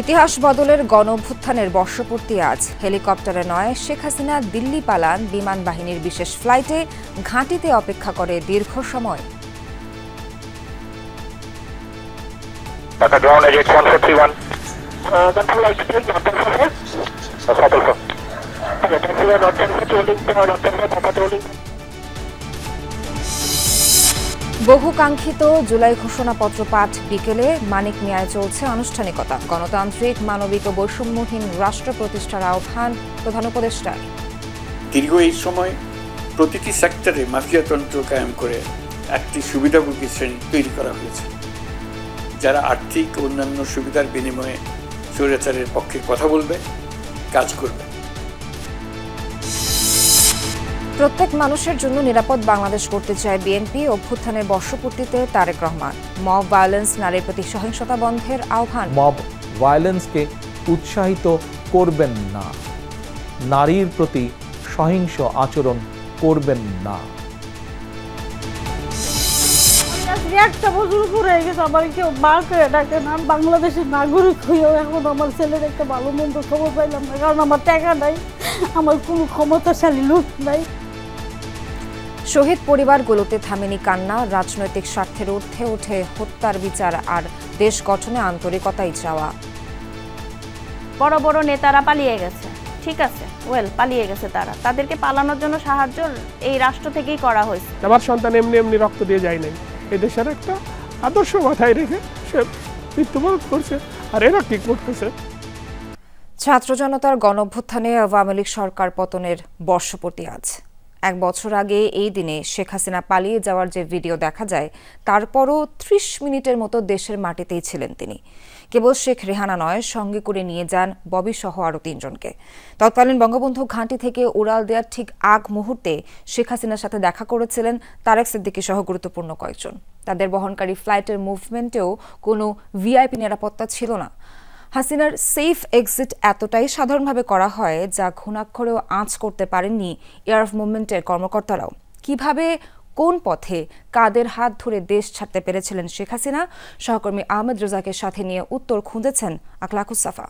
ইতিহাস বদলের গণঅভ্যুত্থানের বর্ষপূর্তি আজ। হেলিকপ্টারে নয়, শেখ হাসিনা দিল্লি পালান বিমান বাহিনীর বিশেষ ফ্লাইটে, ঘাঁটিতে অপেক্ষা করে দীর্ঘ সময়। বহুকাঙ্ক্ষিত জুলাই ঘোষণাপত্র পাঠ বিকেলে মানিক মিয়ায় চলছে আনুষ্ঠানিকতা। গণতান্ত্রিক, মানবিক ও বৈষম্যহীন রাষ্ট্র প্রতিষ্ঠার আহ্বান প্রধান উপদেষ্টার। দীর্ঘ এই সময় প্রতিটি সেক্টরে মাফিয়াতন্ত্র কায়েম করে একটি সুবিধাভোগী শ্রেণী তৈরি করা হয়েছে, যারা আর্থিক ও অন্যান্য সুবিধার বিনিময়ে স্বৈরাচারের পক্ষে কথা বলবে, কাজ করবে। প্রত্যেক মানুষের জন্য নিরাপদ বাংলাদেশ করতে চায় বিএনপি। অভ্যুত্থানের বর্ষপূর্তিতে তারেক রহমান। মব ভায়োলেন্স, নারীর প্রতি সহিংসতা বন্ধের আহ্বান। মব ভায়োলেন্সকে উৎসাহিত করবেন না, নারীর প্রতি সহিংস আচরণ করবেন না। একটা বছর উপরে হয়ে গেছে, আমার কেউ মা করে ডাকে না। বাংলাদেশের নাগরিক হয়েও এখন আমার ছেলের একটা ভালো মন্দ খবর পাইলাম না, কারণ আমার টাকা নাই, আমার কোনো ক্ষমতাশালী লোক নাই। শহীদ পরিবারগুলোতে থামেনি কান্না। রাজনৈতিক স্বার্থের ঊর্ধ্বে ওঠে হত্যার বিচার আর দেশ গঠনে আন্তরিকতাই চাওয়া। বড় বড় নেতারা পালিয়ে গেছে, ঠিক আছে, পালিয়ে গেছে তারা। তাদেরকে পালানোর জন্য সাহায্য এই রাষ্ট্র থেকেই করা হয়েছে। আমার সন্তান এমনি এমনি রক্ত দিয়ে যায় নাই। এই দেশের একটা আদর্শ মাথায় রেখে সে মৃত্যুবরণ করছে, আর এরা কি করতেছে। ছাত্র জনতার গণঅভ্যুত্থানে আওয়ামী লীগ সরকার পতনের বর্ষপূর্তি আজ। এক বছর আগে এই দিনে শেখ হাসিনা পালিয়ে যাওয়ার যে ভিডিও দেখা যায়, তারপরও ৩০ মিনিটের মতো দেশের মাটিতেই ছিলেন তিনি। কেবল শেখ রেহানা নয়, সঙ্গে করে নিয়ে যান ববি সহ আরও ৩ জনকে। তৎকালীন বঙ্গবন্ধু ঘাঁটি থেকে উড়াল দেওয়ার ঠিক আগ মুহূর্তে শেখ হাসিনার সাথে দেখা করেছিলেন তারেক সিদ্দিকী সহ গুরুত্বপূর্ণ কয়েকজন। তাদের বহনকারী ফ্লাইটের মুভমেন্টেও কোনো ভিআইপি নিরাপত্তা ছিল না। হাসিনার সেফ এক্সিট এতটাই সাধারণভাবে করা হয়, যা ঘুণাক্ষরেও আঁচ করতে পারেননি এয়ার মুভমেন্টের কর্মকর্তারাও। কিভাবে, কোন পথে, কাদের হাত ধরে দেশ ছাড়তে পেরেছিলেন শেখ হাসিনা? সহকর্মী আহমেদ রেজাকে সাথে নিয়ে উত্তর খুঁজেছেন আখলাকুস সাফা।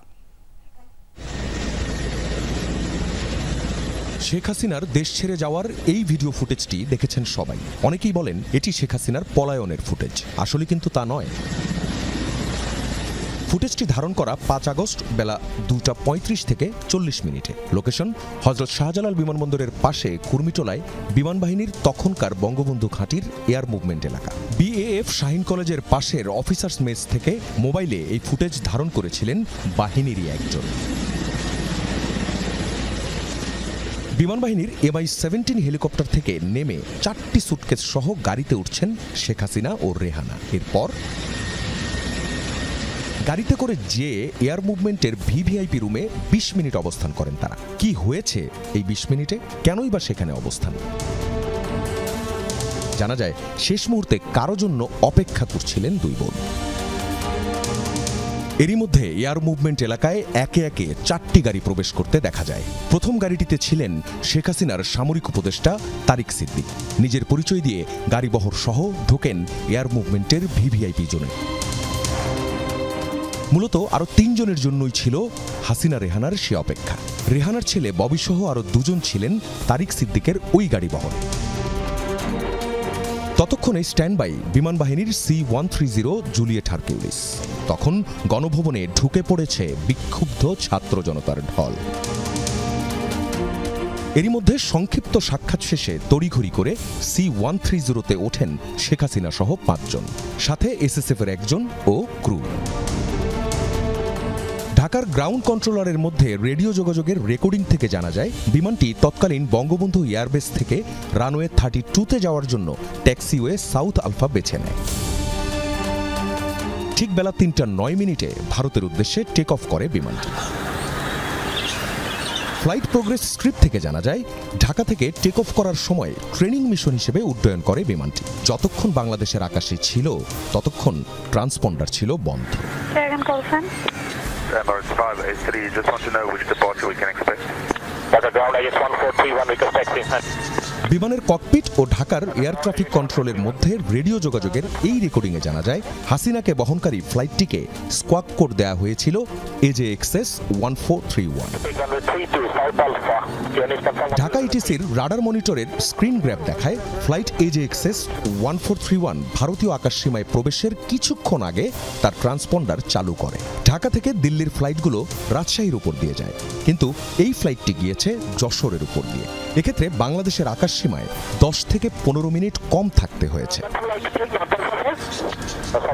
শেখ হাসিনার দেশ ছেড়ে যাওয়ার এই ভিডিও ফুটেজটি দেখেছেন সবাই। অনেকেই বলেন এটি শেখ হাসিনার পলায়নের ফুটেজ, আসলে কিন্তু তা নয়। ফুটেজটি ধারণ করা ৫ আগস্ট বেলা ২টা ৩৫ থেকে ৪০ মিনিটে। লোকেশন হযরত শাহজালাল বিমানবন্দরের পাশে কুর্মিটোলায় বিমান বাহিনীর তখনকার বঙ্গবন্ধু ঘাঁটির এয়ার মুভমেন্ট এলাকা। বিএএফ শাহীন কলেজের পাশের অফিসার্স মেস থেকে মোবাইলে এই ফুটেজ ধারণ করেছিলেন বাহিনীরই একজন। বিমান বাহিনীর MI-17 হেলিকপ্টার থেকে নেমে 4টি সুটকেস সহ গাড়িতে উঠছেন শেখ হাসিনা ও রেহানা। এরপর গাড়িতে করে যে এয়ার মুভমেন্টের ভিভিআইপি রুমে ২০ মিনিট অবস্থান করেন তারা। কি হয়েছে এই ২০ মিনিটে? কেনই বা সেখানে অবস্থান? জানা যায় শেষ মুহূর্তে কারো জন্য অপেক্ষা করছিলেন দুই বোন। এরই মধ্যে এয়ার মুভমেন্ট এলাকায় একে একে 4টি গাড়ি প্রবেশ করতে দেখা যায়। প্রথম গাড়িটিতে ছিলেন শেখ হাসিনার সামরিক উপদেষ্টা তারেক সিদ্দিক। নিজের পরিচয় দিয়ে গাড়িবহর সহ ঢোকেন এয়ার মুভমেন্টের ভিভিআইপি জোনে। মূলত আরো ৩ জনের জন্যই ছিল হাসিনা রেহানার সে অপেক্ষা। রেহানার ছেলে ববি সহ আরো 2 জন ছিলেন তারেক সিদ্দিকের ওই গাড়ি বহরে। ততক্ষণে স্ট্যান্ড বাই বিমান বাহিনীর C-130 জুলিয়েট হারকিউলিস। তখন গণভবনে ঢুকে পড়েছে বিক্ষুব্ধ ছাত্র জনতার ঢল। এরই মধ্যে সংক্ষিপ্ত সাক্ষাৎ শেষে তড়িঘড়ি করে C-130-তে ওঠেন শেখ হাসিনা সহ 5 জন, সাথে SSF-এর 1 জন ও ক্রু। ঢাকার গ্রাউন্ড কন্ট্রোলারের মধ্যে রেডিও যোগাযোগের রেকর্ডিং থেকে জানা যায় বিমানটি তৎকালীন বঙ্গবন্ধু এয়ারবেস থেকে রানওয়ে 32-তে যাওয়ার জন্য ট্যাক্সিওয়ে সাউথ আলফা বেছে নেয়। ঠিক বেলা 3টা 9 মিনিটে ভারতের উদ্দেশ্যে টেক অফ করে বিমানটি। ফ্লাইট প্রোগ্রেস স্ক্রিপ্ট থেকে জানা যায় ঢাকা থেকে টেক অফ করার সময় ট্রেনিং মিশন হিসেবে উড্ডয়ন করে বিমানটি। যতক্ষণ বাংলাদেশের আকাশে ছিল ততক্ষণ ট্রান্সপন্ডার ছিল বন্ধ। Emirates 583, just want to know which departure we can expect. Ground IS 1431 requesting. বিমানের ককপিট ও ঢাকার এয়ার ট্রাফিক কন্ট্রোলের মধ্যে রেডিও যোগাযোগের এই রেকর্ডিংয়ে জানা যায় হাসিনাকে বহনকারী ফ্লাইটটিকে স্কোয়াক কোড দেওয়া হয়েছিল AJXS 1431। ঢাকা ইটিসির রাডার মনিটরের স্ক্রিন গ্র্যাব দেখায় ফ্লাইট AJXS 1431 ভারতীয় আকাশসীমায় প্রবেশের কিছুক্ষণ আগে তার ট্রান্সপন্ডার চালু করে। ঢাকা থেকে দিল্লির ফ্লাইটগুলো রাজশাহীর উপর দিয়ে যায়, কিন্তু এই ফ্লাইটটি গিয়েছে যশোরের উপর দিয়ে। এক্ষেত্রে বাংলাদেশের আকাশসীমায় 10 থেকে 15 মিনিট কম থাকতে হয়েছে।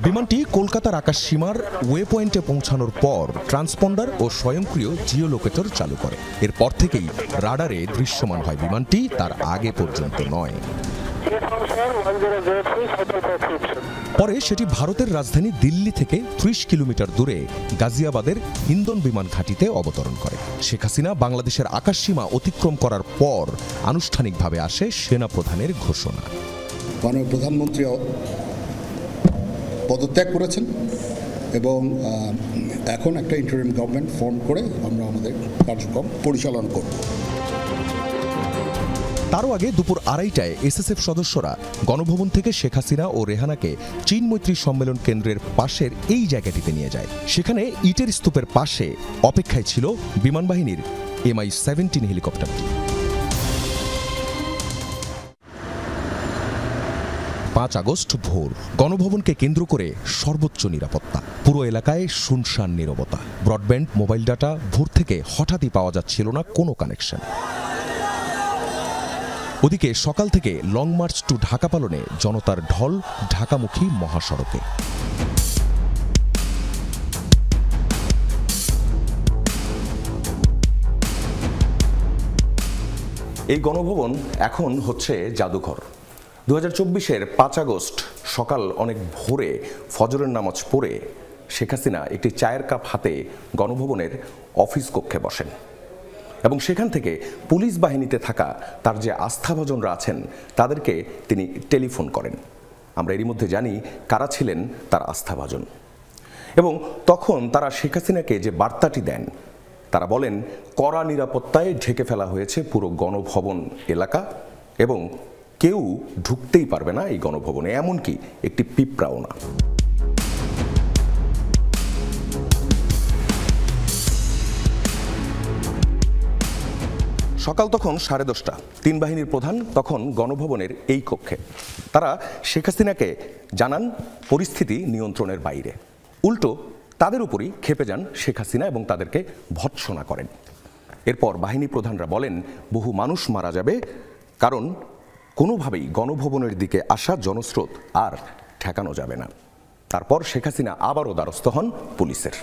বিমানটি কলকাতার আকাশসীমার ওয়ে পয়েন্টে পৌঁছানোর পর ট্রান্সপন্ডার ও স্বয়ংক্রিয় জিও লোকেটর চালু করে। এরপর থেকেই রাডারে দৃশ্যমান হয় বিমানটি, তার আগে পর্যন্ত নয়। পরে সেটি ভারতের রাজধানী দিল্লি থেকে 30 কিলোমিটার দূরে গাজিয়াবাদের হিন্দন বিমান ঘাঁটিতে অবতরণ করে। শেখ হাসিনা বাংলাদেশের আকাশসীমা অতিক্রম করার পর আনুষ্ঠানিকভাবে আসে সেনাপ্রধানের ঘোষণা। মাননীয় প্রধানমন্ত্রী পদত্যাগ করেছেন এবং এখন একটা ইন্টারিম গভর্নমেন্ট ফর্ম করে আমরা আমাদের কার্যক্রম পরিচালনা করব। তারও আগে দুপুর 2:30টায় এসএসএফ সদস্যরা গণভবন থেকে শেখ হাসিনা ও রেহানাকে চীন মৈত্রী সম্মেলন কেন্দ্রের পাশের এই জায়গাটিতে নিয়ে যায়। সেখানে ইটের স্তূপের পাশে অপেক্ষায় ছিল বিমান বাহিনীর MI-17 হেলিকপ্টারটি। 5 আগস্ট ভোর, গণভবনকে কেন্দ্র করে সর্বোচ্চ নিরাপত্তা। পুরো এলাকায় শুনশান নীরবতা। ব্রডব্যান্ড, মোবাইল ডাটা ভোর থেকে হঠাৎই পাওয়া যাচ্ছিল না কোনো কানেকশন। ওদিকে সকাল থেকে লং মার্চ টু ঢাকা পালনে জনতার ঢল ঢাকামুখী মহাসড়কে। এই গণভবন এখন হচ্ছে জাদুঘর। 2024-এর 5 আগস্ট সকাল অনেক ভোরে ফজরের নামাজ পড়ে শেখ হাসিনা একটি চায়ের কাপ হাতে গণভবনের অফিস কক্ষে বসেন এবং সেখান থেকে পুলিশ বাহিনীতে থাকা তার যে আস্থাভাজনরা আছেন তাদেরকে তিনি টেলিফোন করেন। আমরা এরই মধ্যে জানি কারা ছিলেন তার আস্থাভাজন, এবং তখন তারা শেখ হাসিনাকে যে বার্তাটি দেন, তারা বলেন কড়া নিরাপত্তায় ঢেকে ফেলা হয়েছে পুরো গণভবন এলাকা এবং কেউ ঢুকতেই পারবে না এই গণভবনে, এমনকি একটি পিঁপড়াও না। সকাল তখন 10:30। 3 বাহিনীর প্রধান তখন গণভবনের এই কক্ষে। তারা শেখ হাসিনাকে জানান পরিস্থিতি নিয়ন্ত্রণের বাইরে। উল্টো তাদের উপরই ক্ষেপে যান শেখ হাসিনা এবং তাদেরকে ভৎসনা করেন। এরপর বাহিনী প্রধানরা বলেন বহু মানুষ মারা যাবে, কারণ কোনোভাবেই গণভবনের দিকে আসা জনস্রোত আর ঠেকানো যাবে না। তারপর শেখ হাসিনা আবারও দ্বারস্থ হন পুলিশের।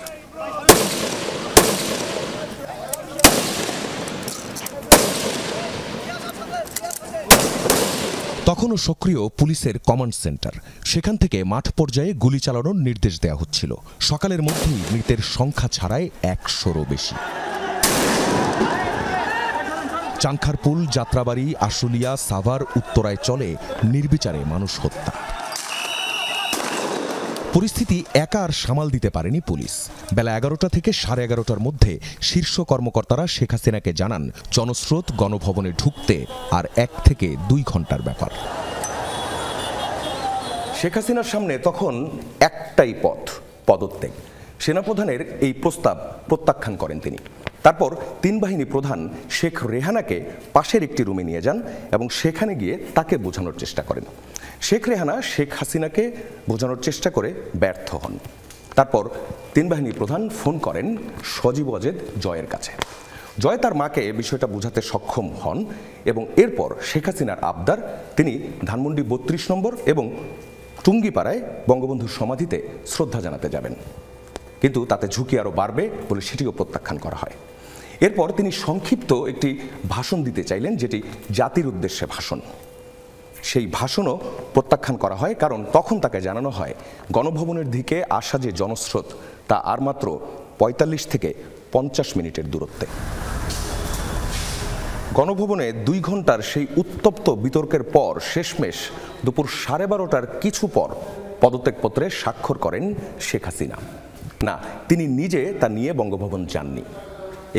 তখনও সক্রিয় পুলিশের কমান্ড সেন্টার। সেখান থেকে মাঠ পর্যায়ে গুলি চালানোর নির্দেশ দেওয়া হচ্ছিল। সকালের মধ্যেই মৃতের সংখ্যা ছাড়ায় 100-রও বেশি। চানখারপুল, যাত্রাবাড়ি, আশুলিয়া, সাভার, উত্তরায় চলে নির্বিচারে মানুষ হত্যা। পরিস্থিতি একা আর সামাল দিতে পারেনি পুলিশ। বেলা 11টা থেকে 11:30টার মধ্যে শীর্ষ কর্মকর্তারা শেখ হাসিনাকে জানান জনস্রোত গণভবনে ঢুকতে আর 1 থেকে 2 ঘন্টার ব্যাপার। শেখ হাসিনার সামনে তখন একটাই পথ, পদত্যাগ। সেনাপ্রধানের এই প্রস্তাব প্রত্যাখ্যান করেন তিনি। তারপর 3 বাহিনী প্রধান শেখ রেহানাকে পাশের একটি রুমে নিয়ে যান এবং সেখানে গিয়ে তাকে বোঝানোর চেষ্টা করেন। শেখ রেহানা শেখ হাসিনাকে বোঝানোর চেষ্টা করে ব্যর্থ হন। তারপর 3 বাহিনী প্রধান ফোন করেন সজীব ওয়াজেদ জয়ের কাছে। জয় তার মাকে বিষয়টা বোঝাতে সক্ষম হন এবং এরপর শেখ হাসিনার আবদার তিনি ধানমন্ডি 32 নম্বর এবং টুঙ্গিপাড়ায় বঙ্গবন্ধুর সমাধিতে শ্রদ্ধা জানাতে যাবেন, কিন্তু তাতে ঝুঁকি আরও বাড়বে বলে সেটিও প্রত্যাখ্যান করা হয়। এরপর তিনি সংক্ষিপ্ত একটি ভাষণ দিতে চাইলেন, যেটি জাতির উদ্দেশ্যে ভাষণ। সেই ভাষণও প্রত্যাখ্যান করা হয়, কারণ তখন তাকে জানানো হয় গণভবনের দিকে আসা যে জনস্রোত তা আর মাত্র 45 থেকে 50 মিনিটের দূরত্বে। গণভবনে 2 ঘন্টার সেই উত্তপ্ত বিতর্কের পর শেষমেশ দুপুর 12:30টার কিছু পর পদত্যাগপত্রে স্বাক্ষর করেন শেখ হাসিনা। না, তিনি নিজে তা নিয়ে বঙ্গভবন যাননি।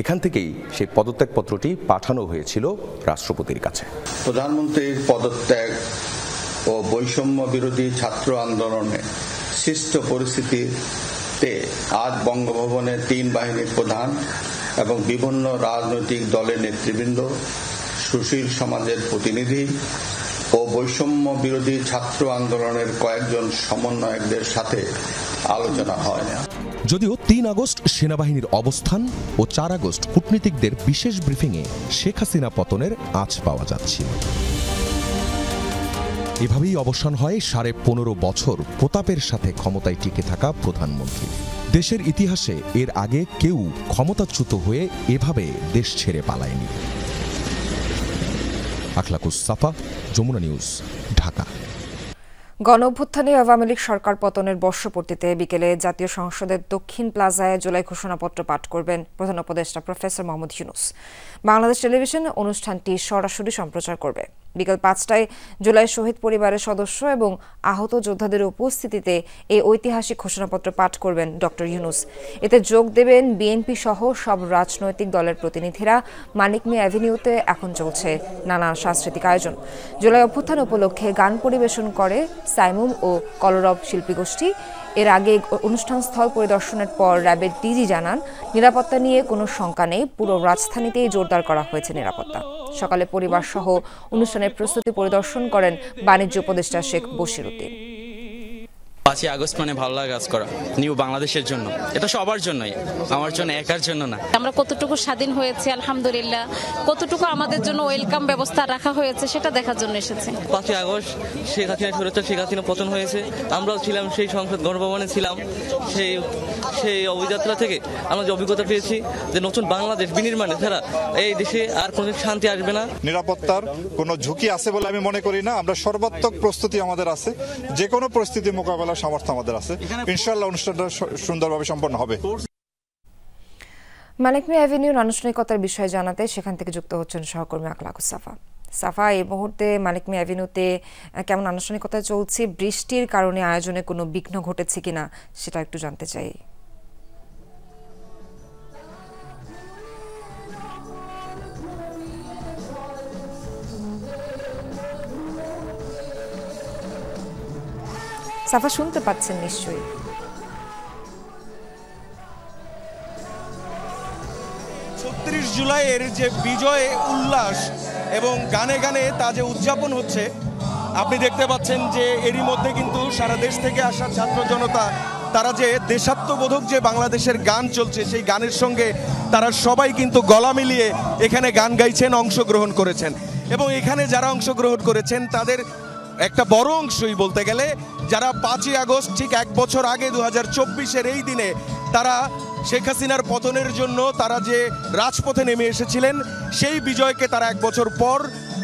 এখান থেকেই সেই পদত্যাগপত্রটি পাঠানো হয়েছিল রাষ্ট্রপতির কাছে। প্রধানমন্ত্রীর পদত্যাগ ও বৈষম্য বিরোধী ছাত্র আন্দোলনে সৃষ্ট পরিস্থিতিতে আজ বঙ্গভবনে 3 বাহিনীর প্রধান এবং বিভিন্ন রাজনৈতিক দলের নেতৃবৃন্দ, সুশীল সমাজের প্রতিনিধি ও বৈষম্য বিরোধী ছাত্র আন্দোলনের কয়েকজন সমন্বয়কদের সাথে আলোচনা হয়। যদিও 3 আগস্ট সেনাবাহিনীর অবস্থান ও 4 আগস্ট কূটনীতিকদের বিশেষ ব্রিফিংয়ে শেখ হাসিনা পতনের আঁচ পাওয়া যাচ্ছিল। এভাবেই অবসান হয় 15.5 বছর প্রতাপের সাথে ক্ষমতায় টিকে থাকা প্রধানমন্ত্রী। দেশের ইতিহাসে এর আগে কেউ ক্ষমতাচ্যুত হয়ে এভাবে দেশ ছেড়ে পালায়নি। আখলাকুস সাফা, যমুনা নিউজ, ঢাকা। গণঅভ্যুত্থানে আওয়ামী লীগ সরকার পতনের বর্ষপূর্তিতে বিকেলে জাতীয় সংসদের দক্ষিণ প্লাজায় জুলাই ঘোষণাপত্র পাঠ করবেন প্রধান উপদেষ্টা প্রফেসর মোহাম্মদ ইউনূস। বাংলাদেশ টেলিভিশন অনুষ্ঠানটি সরাসরি সম্প্রচার করবে। বিকেল 5টায় জুলাই শহীদ পরিবারের সদস্য এবং আহত যোদ্ধাদের উপস্থিতিতে এই ঐতিহাসিক ঘোষণাপত্র পাঠ করবেন ডক্টর ইউনূস। এতে যোগ দেবেন বিএনপি সহ সব রাজনৈতিক দলের প্রতিনিধিরা। মানিক মিয়া অ্যাভিনিউতে এখন চলছে নানা সাংস্কৃতিক আয়োজন। জুলাই অভ্যুত্থান উপলক্ষে গান পরিবেশন করে সাইমুম ও কলরব শিল্পী গোষ্ঠী। এর আগে অনুষ্ঠানস্থল পরিদর্শনের পর র্যাবের ডিজি জানান, নিরাপত্তা নিয়ে কোনো শঙ্কা নেই, পুরো রাজধানীতেই জোরদার করা হয়েছে নিরাপত্তা। সকালে পরিবার সহ অনুষ্ঠানের প্রস্তুতি পরিদর্শন করেন বাণিজ্য উপদেষ্টা শেখ বশির উদ্দিন। 5ই আগস্ট মানে ভালো লাগা কাজ করা, নিউ বাংলাদেশের জন্য। এটা সবার জন্যই, আমার জন্য একার জন্য না। আমরা কতটুকু স্বাধীন হয়েছে আলহামদুলিল্লাহ, কতটুকু আমাদের জন্য ওয়েলকাম ব্যবস্থা রাখা হয়েছে সেটা দেখার জন্য এসেছে। 5ই আগস্ট শেখ হাসিনা স্বৈরাচার শেখ হাসিনা পতন হয়েছে, আমরাও ছিলাম সেই সংসদ গণভবনে ছিলাম। সেই অভিযাত্রা থেকে আমরা যে অভিজ্ঞতা পেয়েছি যে নতুন বাংলাদেশ বিনির্মাণে ছাড়া এই দেশে আর কোনো শান্তি আসবে না। নিরাপত্তার কোনো ঝুঁকি আছে বলে আমি মনে করি না। আমরা সর্বাত্মক প্রস্তুতি আমাদের আছে, যে কোনো পরিস্থিতি মোকাবেলার সামর্থ্য আমাদের আছে। ইনশাআল্লাহ অনুষ্ঠানটা সুন্দরভাবে সম্পন্ন হবে। মানিক মিয়া অ্যাভিনিউর আনুষ্ঠানিকতার বিষয়ে জানাতে সেখান থেকে যুক্ত হচ্ছেন সহকর্মী আখলাকুস সাফা। সাফা, এই মুহূর্তে মানিক মিয়া অ্যাভিনিউতে কেমন আনুষ্ঠানিকতা চলছে? বৃষ্টির কারণে আয়োজনে কোনো বিঘ্ন ঘটেছে কিনা সেটা একটু জানতে চাই। সাফা, শুনতে পাচ্ছেন নিশ্চয়ই? ৩৬ জুলাইয়ের যে বিজয় উল্লাস এবং গানে গানে তা যে উদযাপন হচ্ছে, আপনি দেখতে পাচ্ছেন যে এরই মধ্যে কিন্তু সারা দেশ থেকে আসা ছাত্র জনতা তারা যে দেশাত্মবোধক যে বাংলাদেশের গান চলছে সেই গানের সঙ্গে তারা সবাই কিন্তু গলা মিলিয়ে এখানে গান গাইছেন, অংশগ্রহণ করেছেন। এবং এখানে যারা অংশগ্রহণ করেছেন তাদের একটা বড় অংশই বলতে গেলে যারা 5ই আগস্ট ঠিক 1 বছর আগে 2024-এর এই দিনে তারা শেখ হাসিনার পতনের জন্য তারা যে রাজপথে নেমে এসেছিলেন, সেই বিজয়কে তারা 1 বছর পর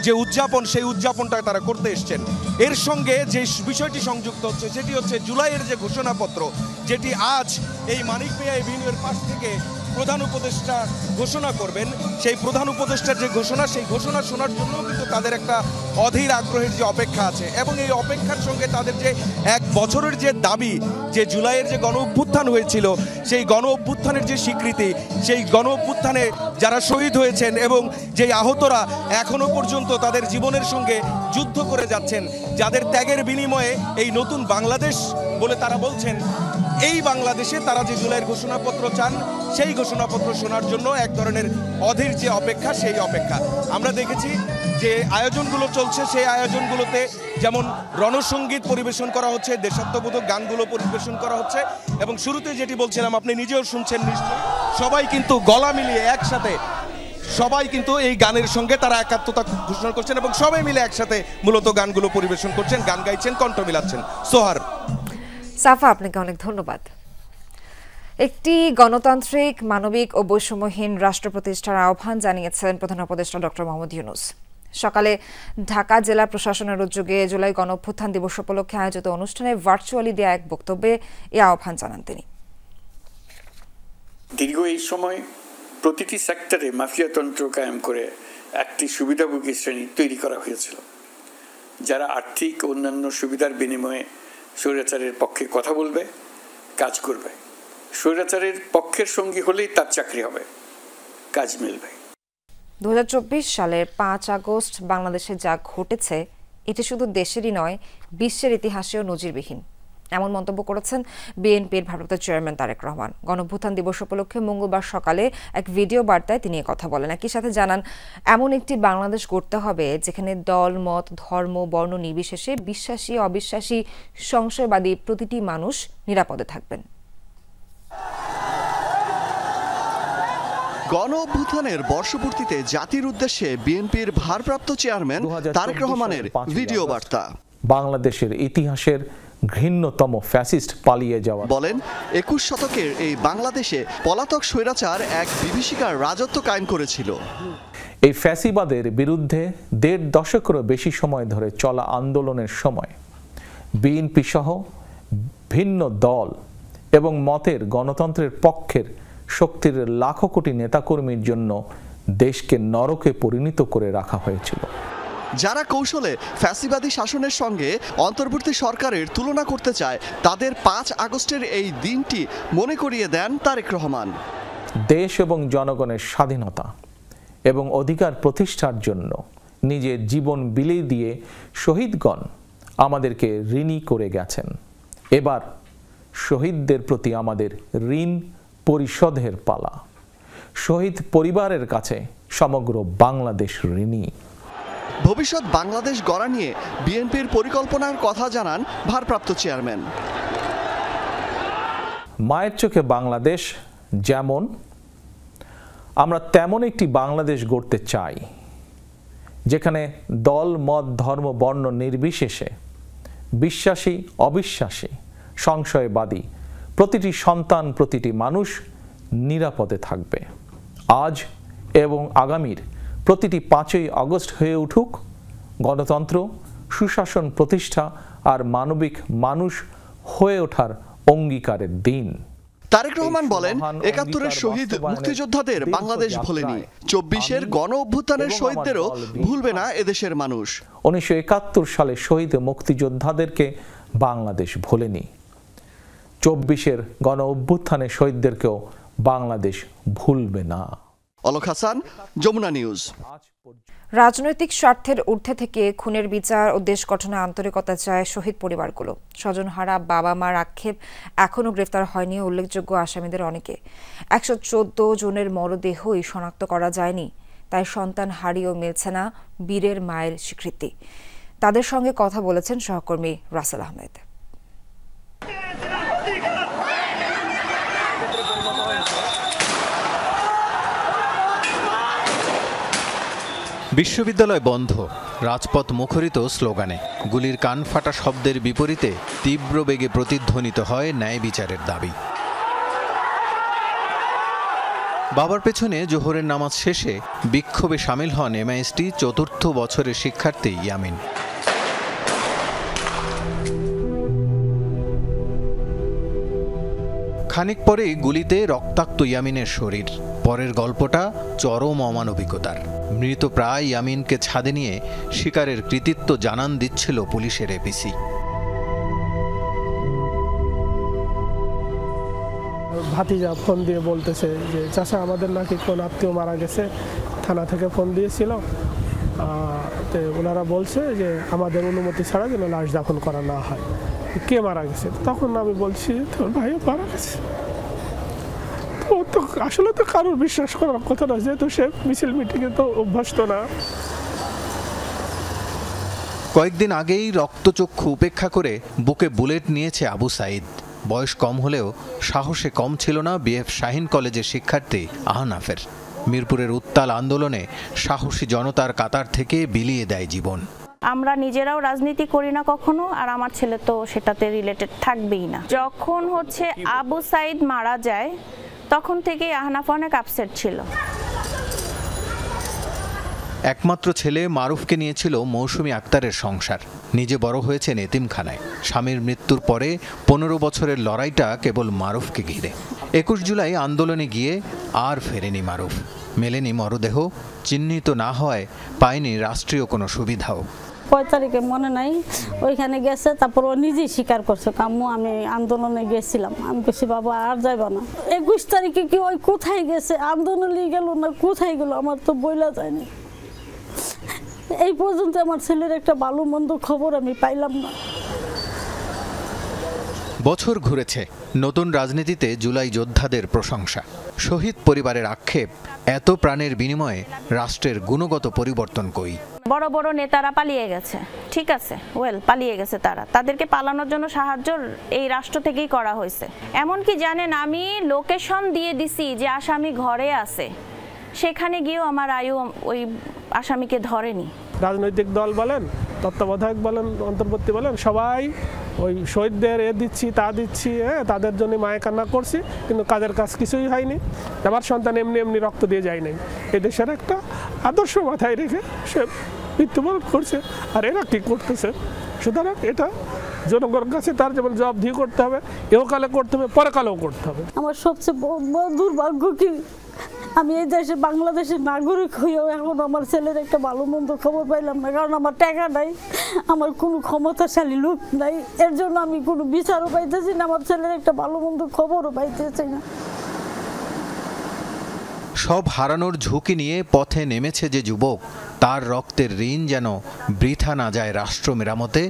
যে উদযাপন, সেই উদযাপনটা তারা করতে এসছেন। এর সঙ্গে যে বিষয়টি সংযুক্ত হচ্ছে সেটি হচ্ছে জুলাইয়ের যে ঘোষণাপত্র, যেটি আজ এই মানিক মিয়া এভিনিউয়ের পাশ থেকে প্রধান উপদেষ্টা ঘোষণা করবেন। সেই প্রধান উপদেষ্টার যে ঘোষণা, সেই ঘোষণা শোনার জন্য কিন্তু তাদের একটা অধীর আগ্রহের যে অপেক্ষা আছে এবং এই অপেক্ষার সঙ্গে তাদের যে 1 বছরের যে দাবি, যে জুলাইয়ের যে গণ অভ্যুত্থান হয়েছিল সেই গণ অভ্যুত্থানের যে স্বীকৃতি, সেই গণ অভ্যুত্থানে যারা শহীদ হয়েছেন এবং যেই আহতরা এখনো পর্যন্ত তাদের জীবনের সঙ্গে যুদ্ধ করে যাচ্ছেন, যাদের ত্যাগের বিনিময়ে এই নতুন বাংলাদেশ বলে তারা বলছেন, এই বাংলাদেশে তারা যে জুলাইয়ের ঘোষণাপত্র চান, সেই ঘোষণাপত্র শোনার জন্য এক ধরনের অধীর যে অপেক্ষা, সেই অপেক্ষা আমরা দেখেছি। যে আয়োজনগুলো চলছে সেই আয়োজনগুলোতে যেমন রণসঙ্গীত পরিবেশন করা হচ্ছে, দেশাত্মবোধক গানগুলো পরিবেশন করা হচ্ছে এবং শুরুতে যেটি বলছিলাম আপনি নিজেও শুনছেন নিশ্চয়ই, সবাই কিন্তু গলা মিলিয়ে একসাথে সবাই কিন্তু এই গানের সঙ্গে তারা একাত্মতা ঘোষণা করছেন এবং সবাই মিলে একসাথে মূলত গানগুলো পরিবেশন করছেন, গান গাইছেন, কণ্ঠ মিলাচ্ছেন। সোহার। সাফা, আপনাকে অনেক ধন্যবাদ। একটি গণতান্ত্রিক, মানবিক ও বৈষম্যহীন রাষ্ট্র প্রতিষ্ঠার আহ্বান জানিয়েছেন প্রধান উপদেষ্টা ডক্টর মোহাম্মদ ইউনূস। সকালে ঢাকা জেলা প্রশাসনের উদ্যোগে জুলাই গণঅভ্যুত্থান দিবস উপলক্ষে আয়োজিত অনুষ্ঠানে ভার্চুয়ালি দেয়া এক বক্তব্যে এই আহ্বান জানান তিনি। দীর্ঘ এই সময় প্রতিটি সেক্টরে মাফিয়াতন্ত্র কায়েম করে একটি সুবিধাভোগী শ্রেণী তৈরি করা হয়েছিল, যারা আর্থিক ও অন্যান্য সুবিধার বিনিময়ে স্বৈরাচারের পক্ষে কথা বলবে, কাজ করবে। স্বৈরাচারের পক্ষের সঙ্গী হলেই তার চাকরি হবে। কাজ মিলবে। 2024 সালের 5 আগস্ট বাংলাদেশে যা ঘটেছে এটি শুধু দেশেরই নয়, বিশ্বের ইতিহাসেও নজিরবিহীন, এমন মন্তব্য করেছেন বিএনপির ভারপ্রাপ্ত চেয়ারম্যান তারেক রহমান। গণঅভ্যুত্থান দিবস উপলক্ষে মঙ্গলবার সকালে এক ভিডিও বার্তায় তিনি কথা বলেন। একই সাথে জানান, এমন একটি বাংলাদেশ গড়তে হবে যেখানে দল, মত, ধর্ম, বর্ণ নির্বিশেষে বিশ্বাসী, অবিশ্বাসী, সংশয়বাদী প্রতিটি মানুষ নিরাপদে থাকবেন। গণঅভ্যুত্থানের বর্ষপূর্তিতে জাতির উদ্দেশ্যে বিএনপির ভারপ্রাপ্ত চেয়ারম্যান তারেক রহমানের ভিডিও বার্তা। বাংলাদেশের ইতিহাসের ঘৃণ্যতম ফ্যাসিস্ট পালিয়ে যাওয়া। বলেন, 21 শতকের এই বাংলাদেশে পলাতক স্বৈরাচার এক বিভীষিকার রাজত্ব কায়েম করেছিল। এই ফ্যাসিবাদের বিরুদ্ধে 1.5 দশকেরও বেশি সময় ধরে চলা আন্দোলনের সময় বিএনপি সহ ভিন্ন দল এবং মতের গণতন্ত্রের পক্ষের শক্তির লাখো কোটি নেতাকর্মীর জন্য দেশকে নরকে পরিণত করে রাখা হয়েছিল। যারা কৌশলে ফ্যাসিবাদী শাসনের সঙ্গে অন্তর্বর্তী সরকারের তুলনা করতে চায়, তাদের 5 আগস্টের এই দিনটি মনে করিয়ে দেন তারেক রহমান। দেশ এবং জনগণের স্বাধীনতা এবং অধিকার প্রতিষ্ঠার জন্য নিজের জীবন বিলিয়ে দিয়ে শহীদগণ আমাদেরকে ঋণী করে গেছেন। এবার শহীদদের প্রতি আমাদের ঋণ পরিশোধের পালা। শহীদ পরিবারের কাছে সমগ্র বাংলাদেশ ঋণী। ভবিষ্যৎ বাংলাদেশ গড়া নিয়ে বিএনপির পরিকল্পনার কথা জানান ভারপ্রাপ্ত চেয়ারম্যান। মায়ের চোখে বাংলাদেশ যেমন, আমরা তেমন একটি বাংলাদেশ গড়তে চাই যেখানে দল, মত, ধর্ম, বর্ণ নির্বিশেষে বিশ্বাসী, অবিশ্বাসী, সংশয়বাদী প্রতিটি সন্তান, প্রতিটি মানুষ নিরাপদে থাকবে। আজ এবং আগামীর প্রতিটি 5ই আগস্ট হয়ে উঠুক গণতন্ত্র, সুশাসন প্রতিষ্ঠা আর মানবিক মানুষ হয়ে ওঠার অঙ্গীকারের দিন। তারেক রহমান বলেন, 71-এর শহীদ মুক্তিযোদ্ধাদের বাংলাদেশ ভোলেনি, 24-এর গণ অভ্যুত্থানের শহীদদেরও ভুলবে না এদেশের মানুষ। 1971 সালে শহীদ মুক্তিযোদ্ধাদেরকে বাংলাদেশ ভোলেনি, 24-এর গণ অভ্যুত্থানের শহীদদেরকেও বাংলাদেশ ভুলবে না। অলক হাসান, যমুনা নিউজ। রাজনৈতিক স্বার্থের ঊর্ধ্বে থেকে খুনের বিচার ও দেশ গঠনে আন্তরিকতা চায় শহীদ পরিবারগুলো। স্বজনহারা বাবা মার আক্ষেপ, এখনও গ্রেফতার হয়নি উল্লেখযোগ্য আসামিদের অনেকে। 114 জনের মরদেহই শনাক্ত করা যায়নি, তাই সন্তান হারিয়েও মিলছে না বীরের মায়ের স্বীকৃতি। তাদের সঙ্গে কথা বলেছেন সহকর্মী রাসেল আহমেদ। বিশ্ববিদ্যালয় বন্ধ, রাজপথ মুখরিত স্লোগানে। গুলির কান ফাটা শব্দের বিপরীতে তীব্র বেগে প্রতিধ্বনিত হয় ন্যায় বিচারের দাবি। বাবার পেছনে জোহরের নামাজ শেষে বিক্ষোভে সামিল হন এমআইএসটি 4র্থ বছরের শিক্ষার্থী ইয়ামিন। খানিক পরেই গুলিতে রক্তাক্ত ইয়ামিনের শরীর। পরের গল্পটা চরম অমানবিকতার। মৃতপ্রায় ইয়ামিনকে ছাদে নিয়ে শিকারের কৃতিত্ব জানান দিচ্ছিল পুলিশের এপিসি। ভাতিজা ফোন দিয়ে বলতেছে যে চাচা, আমাদের নাকি কোন আত্মীয় মারা গেছে, থানা থেকে ফোন দিয়েছিল, তো ওনারা বলছে যে আমাদের অনুমতি ছাড়া যেন লাশ দাফন করা না হয়। কে মারা গেছে? তখন আমি বলছি তোর ভাই মারা গেছে। তো আসলে তো কারোর বিশ্বাস করার কথা না, যেহেতু সে মিছিল মিটিংয়ে তো অভ্যস্ত না। কয়েকদিন আগেই রক্তচক্ষু উপেক্ষা করে বুকে বুলেট নিয়েছে আবু সাইদ। বয়স কম হলেও সাহসে কম ছিল না বিএফ শাহীন কলেজের শিক্ষার্থী আহনাফের। মিরপুরের উত্তাল আন্দোলনে সাহসী জনতার কাতার থেকে বিলিয়ে দেয় জীবন। আমরা নিজেরাও রাজনীতি করি না কখনো, আর আমার ছেলে তো সেটাতে রিলেটেড থাকবেই না। যখন আবু সাইদ মারা যায় তখন থেকেই আহনাফ অনেক আপসেট ছিল। একমাত্র ছেলে মারুফকে নিয়েছিল মৌসুমী আক্তারের সংসার। নিজে বড় হয়েছেন এতিমখানায়। স্বামীর মৃত্যুর পরে 15 বছরের লড়াইটা কেবল মারুফকে ঘিরে। 21 জুলাই আন্দোলনে গিয়ে আর ফেরেনি মারুফ। মেলেনি মরদেহ, চিহ্নিত না হয় পায়নি রাষ্ট্রীয় কোনো সুবিধাও। 5 তারিখে মনে নাই, ওইখানে গেছে, তারপর ও নিজেই স্বীকার করছে কাম্মু আমি আন্দোলনে গেছিলাম। আমি বলছি বাবা আর যাইবা না। 21 তারিখে কি ওই কোথায় গেছে, আন্দোলনে গেল না কোথায় গেল আমার তো বইলা যায়নি। এই পর্যন্ত আমার ছেলের একটা ভালো মন্দ খবর আমি পাইলাম না। বছর ঘুরেছে, নতুন রাজনীতিতে জুলাই যোদ্ধাদের প্রশংসা, শহীদ পরিবারের আক্ষেপ, এত প্রাণের বিনিময়ে রাষ্ট্রের গুণগত পরিবর্তন কই? বড় বড় নেতারা পালিয়ে গেছে, ঠিক আছে, পালিয়ে গেছে তারা, তাদেরকে পালানোর জন্য সাহায্য এই রাষ্ট্র থেকেই করা হয়েছে। এমনকি জানেন আমি লোকেশন দিয়ে দিছি যে আসামি ঘরে আছে, সেখানে গিয়েও আমার আয়ু ওই আসামিকে ধরেনি। রাজনৈতিক দল বলেন, তত্ত্বাবধায়ক বলেন, অন্তর্বর্তী বলেন, সবাই ওই শহীদদের দিচ্ছি তা দিচ্ছি, তাদের জন্য মায়ে কান্না করছি, কিন্তু কাজের কাজ কিছুই হয়নি। আমার সন্তান এমনি এমনি রক্ত দিয়ে যায় নাই। এই দেশের একটা আদর্শ মাথায় রেখে সে মৃত্যুবরণ করছে, আর এরা কি করতেছে। সুতরাং এটা জনগণের কাছে তার যেমন জবাবদিহি করতে হবে, এহকালে করতে হবে, পরকালেও করতে হবে। আমার সবচেয়ে বড় দুর্ভাগ্য কি আমি এই দেশে বাংলাদেশের নাগরিক হয়েও এখন আমার ছেলের একটা ভালো মন্দ খবর পাইলাম না, কারণ আমার টাকা নাই, আমার কোনো ক্ষমতাশালী লোক নাই, এর জন্য আমি কোনো বিচারও পাইতেছি না, আমার ছেলের একটা ভালো মন্দ খবরও পাইতেছি না। সব হারানোর ঝুঁকি নিয়ে পথে নেমেছে যে যুবক, তার রক্তের ঋণ যেন বৃথা না যায় রাষ্ট্র মেরামতে,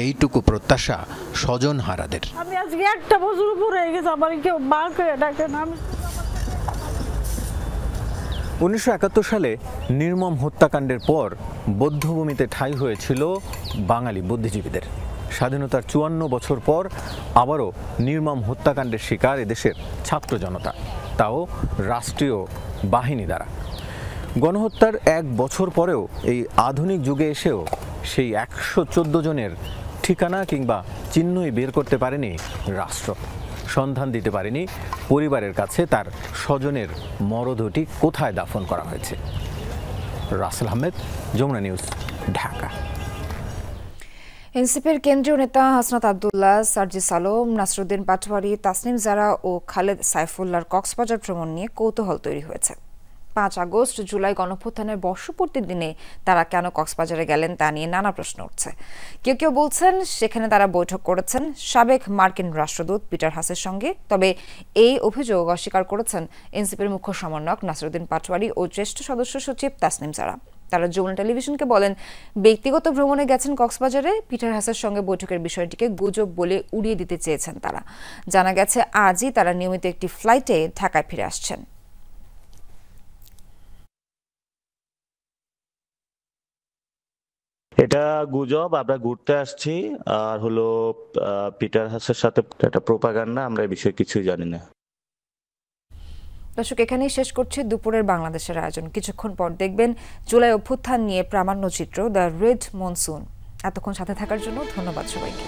এইটুকু প্রত্যাশা স্বজন হারাদের। আমি আজকে একটা বছর উপরে হয়ে গেছে, আমার কেউ মা করে ডাকে না। 1971 সালে নির্মম হত্যাকাণ্ডের পর বধ্যভূমিতে ঠাঁই হয়েছিল বাঙালি বুদ্ধিজীবীদের। স্বাধীনতার 54 বছর পর আবারও নির্মম হত্যাকাণ্ডের শিকার এদেশের ছাত্র জনতা, তাও রাষ্ট্রীয় বাহিনী দ্বারা। গণহত্যার 1 বছর পরেও এই আধুনিক যুগে এসেও সেই 114 জনের ঠিকানা কিংবা চিহ্নই বের করতে পারেনি রাষ্ট্র, সন্ধান দিতে পারেনি পরিবারের কাছে তার স্বজনের মরদেহটি কোথায় দাফন করা হয়েছে। রাসেল আহমেদ, যমুনা নিউজ, ঢাকা। এনসিপির কেন্দ্রীয় নেতা হাসনাত আব্দুল্লাহ, সার্জিস আলম, নাসরুদ্দিন পাটোয়ারি, তাসনিম জারা ও খালেদ সাইফুল্লাহর কক্সবাজার ভ্রমণ নিয়ে কৌতূহল তৈরি হয়েছে। 5 আগস্ট জুলাই গণঅভ্যুত্থানের বর্ষপূর্তির দিনে তারা কেন কক্সবাজারে গেলেন তা নিয়ে নানা প্রশ্ন উঠছে। কেউ কেউ বলছেন সেখানে তারা বৈঠক করেছেন সাবেক মার্কিন রাষ্ট্রদূত পিটার হাসের সঙ্গে, তবে এই অভিযোগ অস্বীকার করেছেন এনসিপির মুখ্য সমন্বয়ক নাসরুদ্দিন পাটোয়ারি ও জ্যেষ্ঠ সদস্য সচিব তাসনিম জারা। তারা যমুনা টেলিভিশনকে বলেন, ব্যক্তিগত ভ্রমণে গেছেন কক্সবাজারে, পিটার হাসের সঙ্গে বৈঠকের বিষয়টিকে গুজব বলে উড়িয়ে দিতে চেয়েছেন তারা। জানা গেছে আজই তারা নিয়মিত একটি ফ্লাইটে ঢাকায় ফিরে আসছেন। এটা গুজব, আমরা ঘুরতে আসছি, আর হলো পিটার হাসের সাথে একটা প্রোপাগান্ডা, আমরা এই বিষয়ে কিছুই জানি না। দর্শক, এখানেই শেষ করছি দুপুরের বাংলাদেশের আয়োজন। কিছুক্ষণ পর দেখবেন জুলাই অভ্যুত্থান নিয়ে প্রামাণ্যচিত্র দ্য রেড মনসুন। এতক্ষণ সাথে থাকার জন্য ধন্যবাদ সবাইকে।